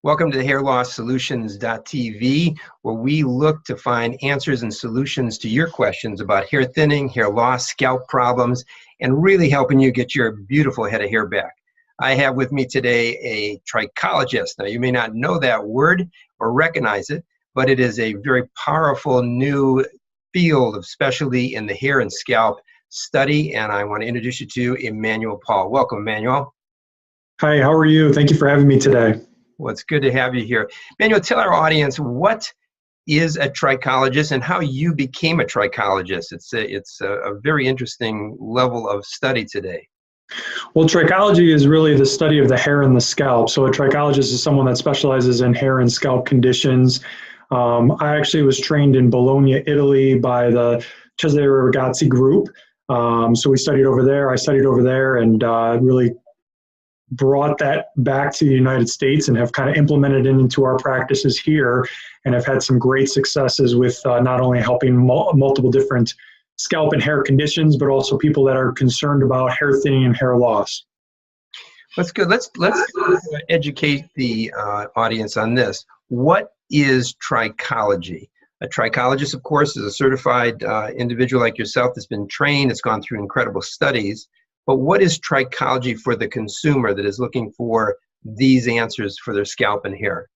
Welcome to hairlosssolutions.tv, where we look to find answers and solutions to your questions about hair thinning, hair loss, scalp problems, and really helping you get your beautiful head of hair back. I have with me today a trichologist. Now, you may not know that word or recognize it, but it is a very powerful new field of specialty in the hair and scalp study, and I want to introduce you to Emmanuel Paul. Welcome, Emmanuel. Hi, how are you? Thank you for having me today. Well, it's good to have you here. Emmanuel, tell our audience what is a trichologist and how you became a trichologist. It's a very interesting level of study today. Well, trichology is really the study of the hair and the scalp. So a trichologist is someone that specializes in hair and scalp conditions. I actually was trained in Bologna, Italy by the Cesare Ragazzi group. So we studied over there. I studied over there and really brought that back to the United States and have kind of implemented it into our practices here, and have had some great successes with not only helping multiple different scalp and hair conditions, but also people that are concerned about hair thinning and hair loss. That's good. Let's educate the audience on this. What is trichology? A trichologist, of course, is a certified individual like yourself that's been trained, it's gone through incredible studies. But what is trichology for the consumer that is looking for these answers for their scalp and hair?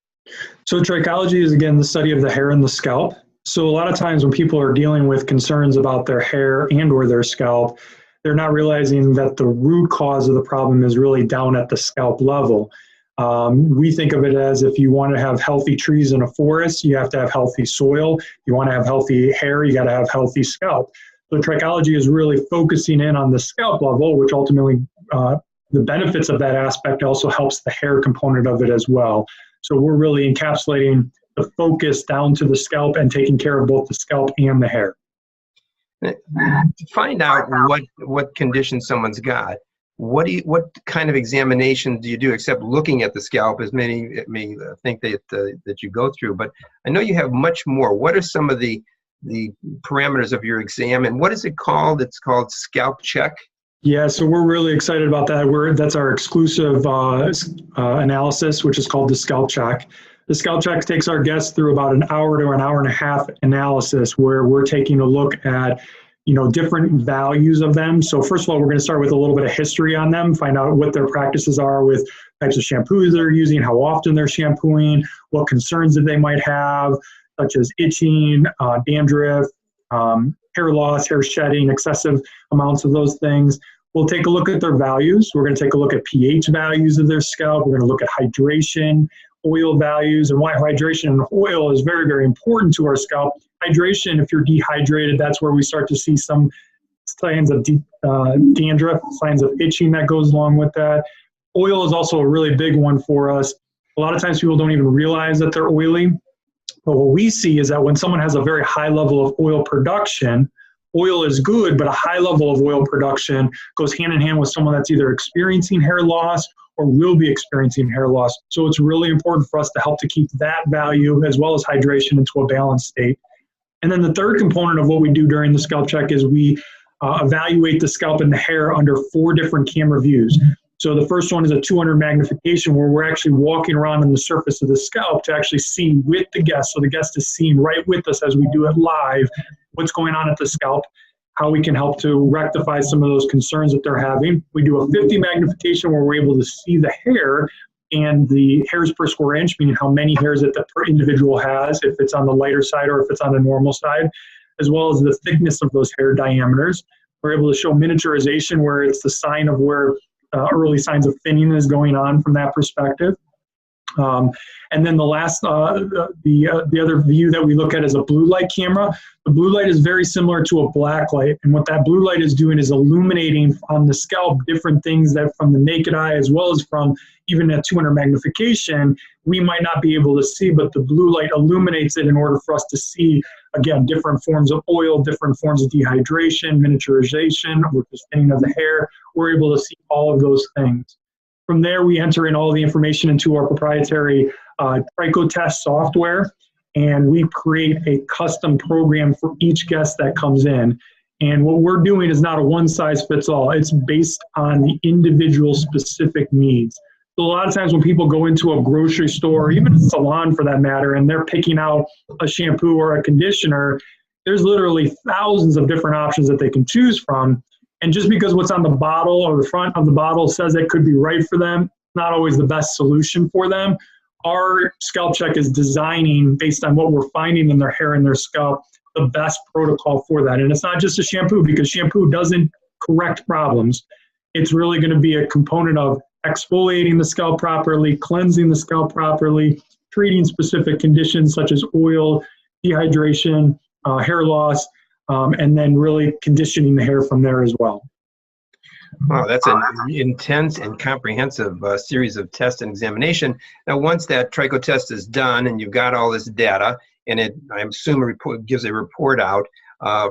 So trichology is, again, the study of the hair and the scalp. So a lot of times when people are dealing with concerns about their hair and or their scalp, they're not realizing that the root cause of the problem is really down at the scalp level. We think of it as, if you want to have healthy trees in a forest, you have to have healthy soil. You want to have healthy hair, you got to have healthy scalp. So trichology is really focusing in on the scalp level, which ultimately the benefits of that aspect also helps the hair component of it as well. So we're really encapsulating the focus down to the scalp and taking care of both the scalp and the hair. To find out what condition someone's got, what kind of examination do you do, except looking at the scalp, as many may think that you go through? But I know you have much more. What are some of the parameters of your exam, and what is it called? It's called Scalp Check. Yeah, so we're really excited about that. That's our exclusive analysis, which is called the Scalp Check. The Scalp Check takes our guests through about an hour to an hour and a half analysis, where we're taking a look at different values of them. So first of all, we're going to start with a little bit of history on them, find out what their practices are with types of shampoos they're using, how often they're shampooing, what concerns that they might have, such as itching, dandruff, hair loss, hair shedding, excessive amounts of those things. We'll take a look at their values. We're going to take a look at pH values of their scalp. We're going to look at hydration, oil values, and why hydration and oil is very, very important to our scalp. Hydration, if you're dehydrated, that's where we start to see some signs of dandruff, signs of itching that goes along with that. Oil is also a really big one for us. A lot of times people don't even realize that they're oily. But what we see is that when someone has a very high level of oil production, oil is good, but a high level of oil production goes hand in hand with someone that's either experiencing hair loss or will be experiencing hair loss. So it's really important for us to help to keep that value as well as hydration into a balanced state. And then the third component of what we do during the scalp check is we evaluate the scalp and the hair under 4 different camera views. So the first one is a 200 magnification, where we're actually walking around on the surface of the scalp to actually see with the guest. So the guest is seeing right with us as we do it live what's going on at the scalp, how we can help to rectify some of those concerns that they're having. We do a 50 magnification where we're able to see the hair and the hairs per square inch, meaning how many hairs that the individual has, if it's on the lighter side or if it's on the normal side, as well as the thickness of those hair diameters. We're able to show miniaturization, where it's the sign of where early signs of thinning is going on from that perspective. And then the last, the other view that we look at is a blue light camera. The blue light is very similar to a black light. And what that blue light is doing is illuminating on the scalp different things that from the naked eye, as well as from even at 200 magnification, we might not be able to see, but the blue light illuminates it in order for us to see, again, different forms of oil, different forms of dehydration, miniaturization, which is thinning of the hair. We're able to see all of those things. From there, we enter in all the information into our proprietary TrichoTest software, and we create a custom program for each guest that comes in. And what we're doing is not a one-size-fits-all. It's based on the individual specific needs. So a lot of times when people go into a grocery store, or even a salon for that matter, and they're picking out a shampoo or a conditioner, there's literally thousands of different options that they can choose from. And just because what's on the bottle or the front of the bottle says it could be right for them, not always the best solution for them. Our Scalp Check is designing, based on what we're finding in their hair and their scalp, the best protocol for that. And it's not just a shampoo, because shampoo doesn't correct problems. It's really going to be a component of exfoliating the scalp properly, cleansing the scalp properly, treating specific conditions such as oil, dehydration, hair loss, and then really conditioning the hair from there as well. Wow, that's an intense and comprehensive series of tests and examination. Now, once that tricho test is done and you've got all this data, and I assume gives a report out,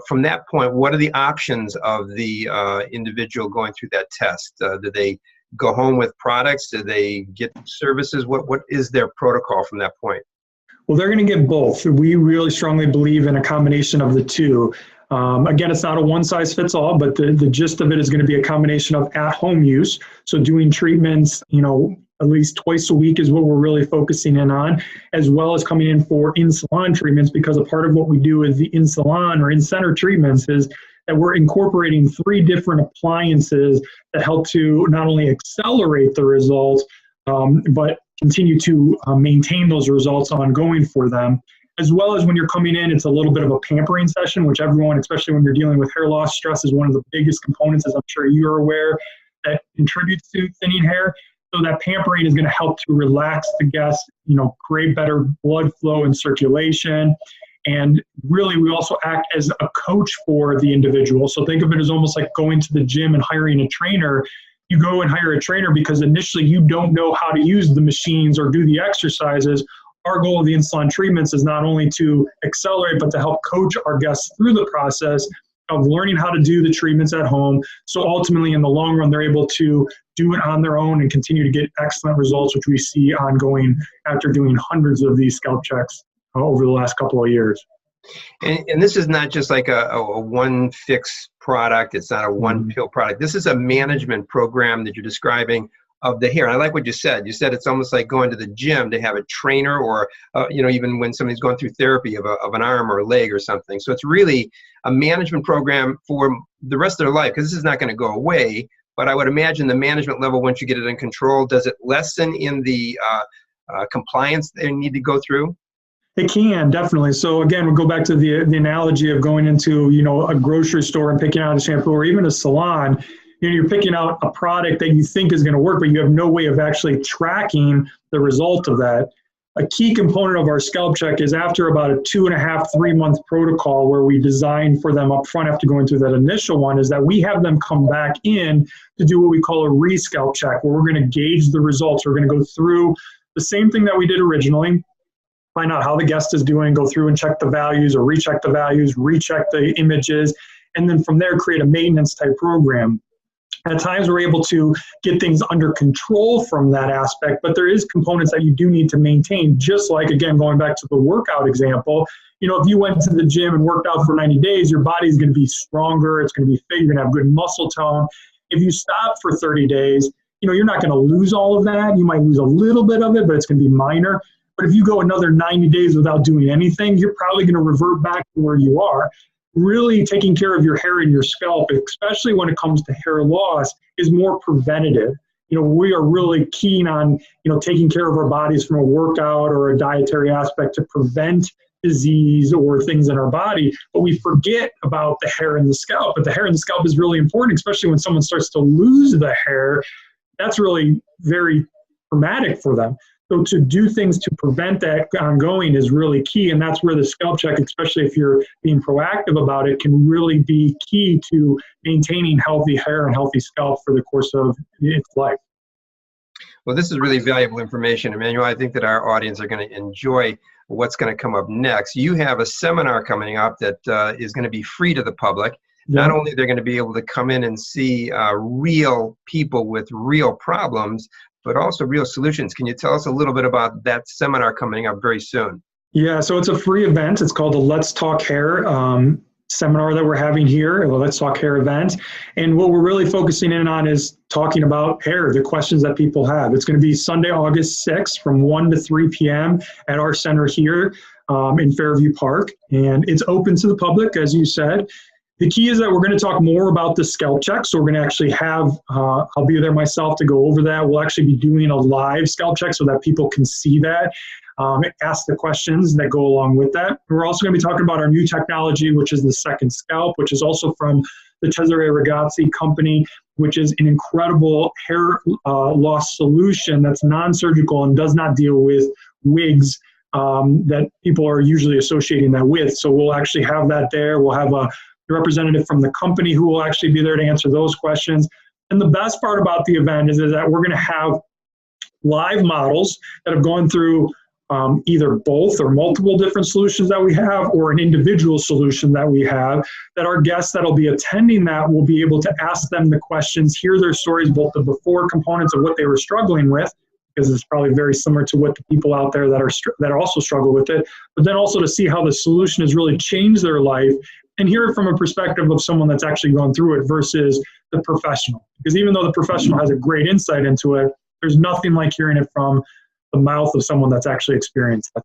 from that point, what are the options of the individual going through that test? Do they go home with products? Do they get services? What is their protocol from that point? Well, they're going to get both. We really strongly believe in a combination of the two. Again, it's not a one-size-fits-all, but the gist of it is going to be a combination of at-home use. So doing treatments, at least twice a week is what we're really focusing in on, as well as coming in for in-salon treatments, because a part of what we do with the in-salon or in-center treatments is that we're incorporating 3 different appliances that help to not only accelerate the results, but continue to maintain those results ongoing for them. As well as when you're coming in, it's a little bit of a pampering session, which everyone, especially when you're dealing with hair loss, stress is one of the biggest components, as I'm sure you're aware, that contributes to thinning hair. So that pampering is going to help to relax the guest, create better blood flow and circulation. And really, we also act as a coach for the individual. So think of it as almost like going to the gym and hiring a trainer. You go and hire a trainer because initially you don't know how to use the machines or do the exercises. Our goal of the in-salon treatments is not only to accelerate, but to help coach our guests through the process of learning how to do the treatments at home. So ultimately, in the long run, they're able to do it on their own and continue to get excellent results, which we see ongoing after doing hundreds of these scalp checks over the last couple of years. And this is not just like a one fix product. It's not a one pill product. This is a management program that you're describing of the hair. And I like what you said. You said it's almost like going to the gym to have a trainer, or even when somebody's going through therapy of an arm or a leg or something. So it's really a management program for the rest of their life, because this is not going to go away. But I would imagine the management level, once you get it in control, does it lessen in the compliance they need to go through? It can, definitely. So again, we'll go back to the analogy of going into, a grocery store and picking out a shampoo, or even a salon. You're picking out a product that you think is going to work, but you have no way of actually tracking the result of that. A key component of our Scalp Check is after about a 2.5, 3 month protocol where we design for them up front after going through that initial one, is that we have them come back in to do what we call a re-Scalp Check, where we're going to gauge the results. We're going to go through the same thing that we did originally, find out how the guest is doing, go through and check the values or recheck the values, recheck the images, and then from there create a maintenance type program. At times we're able to get things under control from that aspect, but there is components that you do need to maintain, just like, again, going back to the workout example. If you went to the gym and worked out for 90 days, your body's going to be stronger, it's going to be fit, you're going to have good muscle tone. If you stop for 30 days, you're not going to lose all of that. You might lose a little bit of it, but it's going to be minor. But if you go another 90 days without doing anything, you're probably going to revert back to where you are. Really taking care of your hair and your scalp, especially when it comes to hair loss, is more preventative. We are really keen on, taking care of our bodies from a workout or a dietary aspect to prevent disease or things in our body, but we forget about the hair and the scalp. But the hair and the scalp is really important, especially when someone starts to lose the hair. That's really very traumatic for them. So to do things to prevent that ongoing is really key, and that's where the Scalp Check, especially if you're being proactive about it, can really be key to maintaining healthy hair and healthy scalp for the course of its life. Well, this is really valuable information, Emmanuel. I think that our audience are going to enjoy what's going to come up next. You have a seminar coming up that is going to be free to the public. Yeah. Not only they're going to be able to come in and see real people with real problems, but also real solutions. Can you tell us a little bit about that seminar coming up very soon? Yeah, so it's a free event. It's called the Let's Talk Hair. seminar that we're having here, the Let's Talk Hair event. And what we're really focusing in on is talking about hair, the questions that people have. It's going to be Sunday, August 6th from 1 to 3 p.m. at our center here in Fairview Park. And it's open to the public, as you said. The key is that we're going to talk more about the scalp check. So we're going to actually have, I'll be there myself to go over that. We'll actually be doing a live scalp check so that people can see that, ask the questions that go along with that. We're also going to be talking about our new technology, which is the Second Scalp, which is also from the Cesare Ragazzi company, which is an incredible hair loss solution that's non-surgical and does not deal with wigs that people are usually associating that with. So we'll actually have that there. We'll have a representative from the company who will actually be there to answer those questions. And the best part about the event is that we're going to have live models that have gone through either both or multiple different solutions that we have, or an individual solution that we have, that our guests that'll be attending that will be able to ask them the questions, hear their stories, both the before components of what they were struggling with, because it's probably very similar to what the people out there that are also struggle with it, but then also to see how the solution has really changed their life and hear it from a perspective of someone that's actually gone through it versus the professional. Because even though the professional has a great insight into it, there's nothing like hearing it from the mouth of someone that's actually experienced that.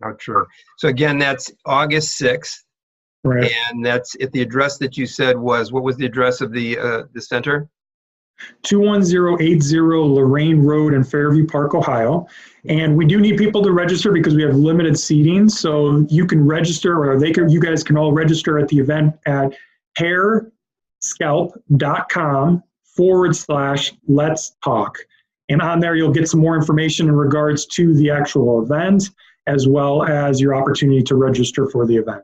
How true. So again, that's August 6th. Right. And that's at the address that you said was, what was the address of the center? 21080 Lorain Road in Fairview Park, Ohio. And we do need people to register because we have limited seating. So you can register, or you guys can all register at the event at hairscalp.com/let's talk. And on there, you'll get some more information in regards to the actual event, as well as your opportunity to register for the event.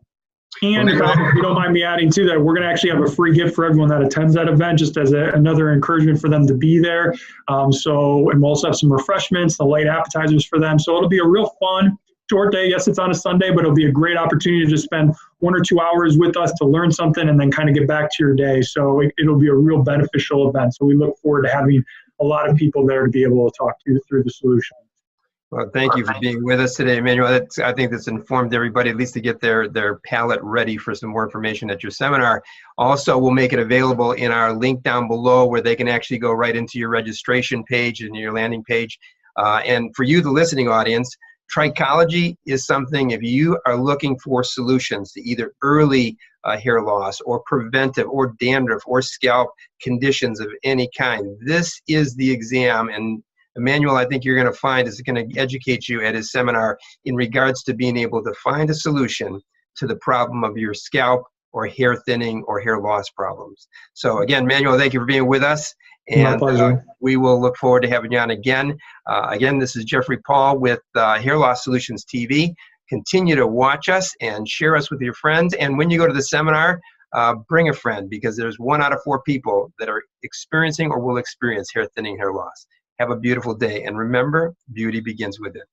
And if you don't mind me adding to that, we're going to actually have a free gift for everyone that attends that event, just as another encouragement for them to be there. And we'll also have some refreshments, the light appetizers for them. So it'll be a real fun, short day. Yes, it's on a Sunday, but it'll be a great opportunity to just spend 1 or 2 hours with us to learn something and then kind of get back to your day. So it'll be a real beneficial event. So we look forward to having a lot of people there to be able to talk to you through the solution. Well, thank you for being with us today, Emmanuel. I think that's informed everybody, at least to get their palette ready for some more information at your seminar. Also, we'll make it available in our link down below where they can actually go right into your registration page and your landing page. And for you, the listening audience, Trichology is something, if you are looking for solutions to either early hair loss or preventive or dandruff or scalp conditions of any kind, this is the exam. And Emmanuel, I think you're going to find, is going to educate you at his seminar in regards to being able to find a solution to the problem of your scalp or hair thinning or hair loss problems. So again, Emmanuel, thank you for being with us. And we will look forward to having you on again. Again, this is Jeffrey Paul with Hair Loss Solutions TV. Continue to watch us and share us with your friends. And when you go to the seminar, bring a friend, because there's 1 out of 4 people that are experiencing or will experience hair thinning, hair loss. Have a beautiful day. And remember, beauty begins within.